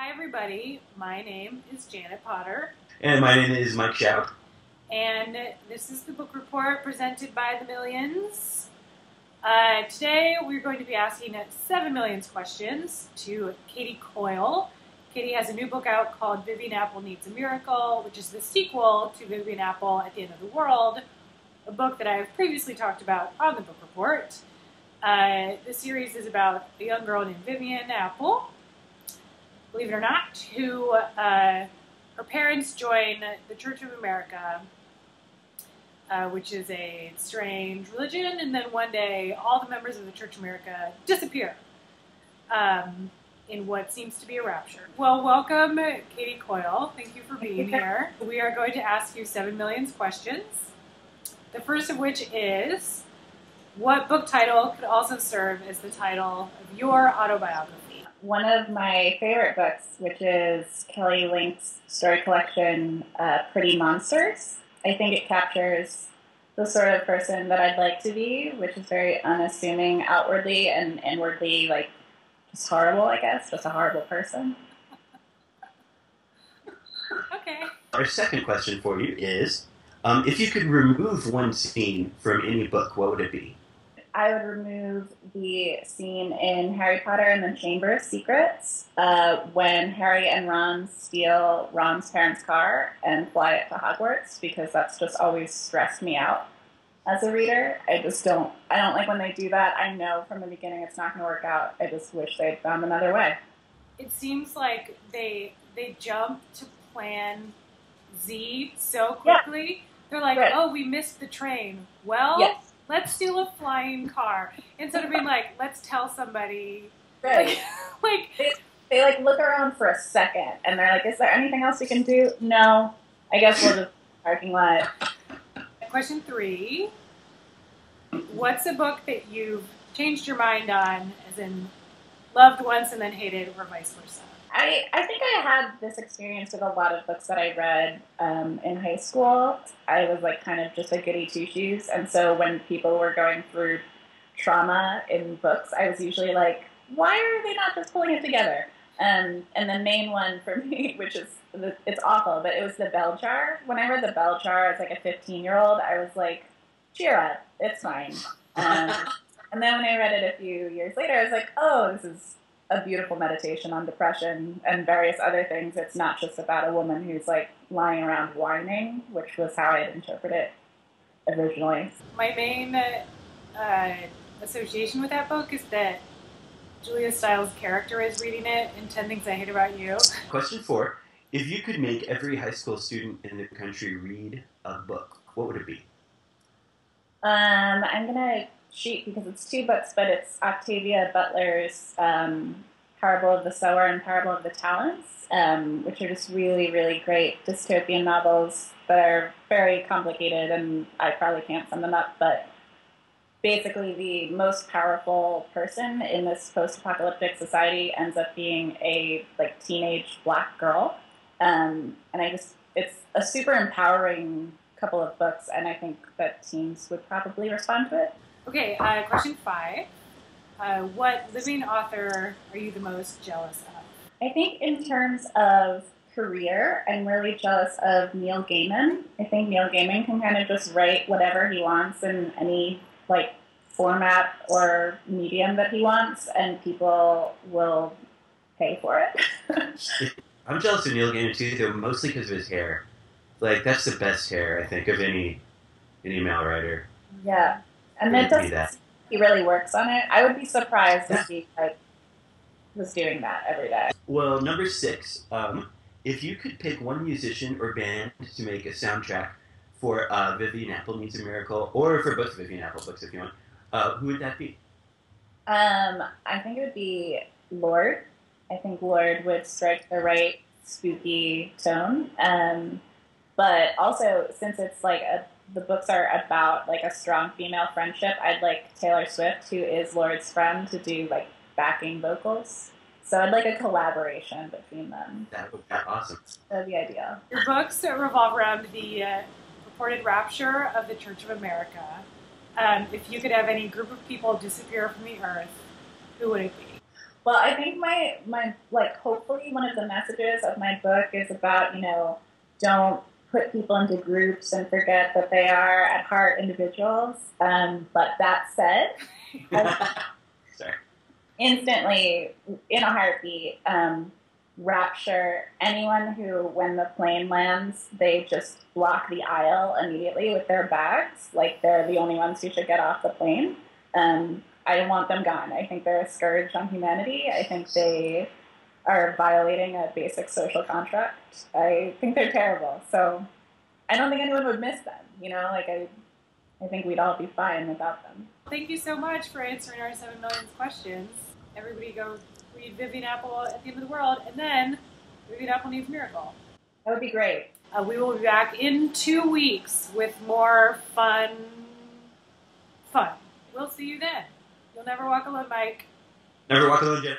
Hi everybody, my name is Janet Potter. And my name is Mike Schaub. And this is the book report presented by the Millions. Today we're going to be asking 7 Millions questions to Katie Coyle. Katie has a new book out called Vivian Apple Needs a Miracle, which is the sequel to Vivian Apple at the End of the World, a book that I have previously talked about on the book report. The series is about a young girl named Vivian Apple, believe it or not, who her parents join the Church of America, which is a strange religion, and then one day all the members of the Church of America disappear in what seems to be a rapture. Well, welcome, Katie Coyle. Thank you for being here. We are going to ask you 7 Millions questions. The first of which is, what book title could also serve as the title of your autobiography? One of my favorite books, which is Kelly Link's story collection, Pretty Monsters. I think it captures the sort of person that I'd like to be, which is very unassuming outwardly and inwardly, like, just horrible, I guess. Just a horrible person. Okay. Our second question for you is, if you could remove one scene from any book, what would it be? I would remove the scene in Harry Potter and the Chamber of Secrets when Harry and Ron steal Ron's parents' car and fly it to Hogwarts, because that's just always stressed me out as a reader. I don't like when they do that. I know from the beginning it's not going to work out. I just wish they'd found another way. It seems like they jump to plan Z so quickly. Yeah. They're like, right. Oh, we missed the train. Well, yes. Let's steal a flying car. Instead of being like, let's tell somebody. Right. They like look around for a second and they're like, is there anything else we can do? No. I guess we'll just parking lot. Question 3. What's a book that you've changed your mind on, as in loved once and then hated, or vice versa? I think I had this experience with a lot of books that I read in high school. I was like kind of just a goody two-shoes, and so when people were going through trauma in books, I was usually like, why are they not just pulling it together? And the main one for me, which is, it's awful, but it was The Bell Jar. When I read The Bell Jar as like a 15-year-old, I was like, cheer up, it's fine. And then when I read it a few years later, I was like, oh, this is a beautiful meditation on depression and various other things. It's not just about a woman who's like lying around whining, which was how I'd interpret it originally. My main association with that book is that Julia Stiles' character is reading it in 10 Things I Hate About You. Question 4. If you could make every high school student in the country read a book, what would it be? I'm going to cheat because it's 2 books, but it's Octavia Butler's Parable of the Sower and Parable of the Talents, which are just really, really great dystopian novels that are very complicated, and I probably can't sum them up, but basically the most powerful person in this post-apocalyptic society ends up being a like teenage black girl, and it's a super empowering couple of books, and I think that teens would probably respond to it. Okay, question 5. What living author are you the most jealous of? I think in terms of career, I'm really jealous of Neil Gaiman. I think Neil Gaiman can kind of just write whatever he wants in any like format or medium that he wants, and people will pay for it. I'm jealous of Neil Gaiman too, though, mostly because of his hair. Like, that's the best hair, I think, of any male writer. Yeah. And he really works on it. I would be surprised if he was doing that every day. Well, number 6, if you could pick one musician or band to make a soundtrack for Vivian Apple Needs a Miracle, or for both Vivian Apple books if you want, who would that be? I think it would be Lorde. I think Lorde would strike the right spooky tone. But also, since it's like the books are about like a strong female friendship, I'd like Taylor Swift, who is Lorde's friend, to do like backing vocals. So I'd like a collaboration between them. That would be awesome. That would be ideal. Your books revolve around the purported rapture of the Church of America. If you could have any group of people disappear from the earth, who would it be? Well, I think my like hopefully one of the messages of my book is about, don't put people into groups and forget that they are at heart individuals. But that said, Sorry. instantly in a heartbeat, Rapture, anyone who, when the plane lands, they just block the aisle immediately with their bags, like they're the only ones who should get off the plane. I want them gone. I think they're a scourge on humanity. I think they are violating a basic social contract. I think they're terrible. So I don't think anyone would miss them. I think we'd all be fine without them. Thank you so much for answering our 7 million questions. Everybody go read Vivian Apple at the End of the World, and then Vivian Apple Needs a Miracle. That would be great. We will be back in 2 weeks with more fun. We'll see you then. You'll never walk alone, Mike. Never walk alone, Jen.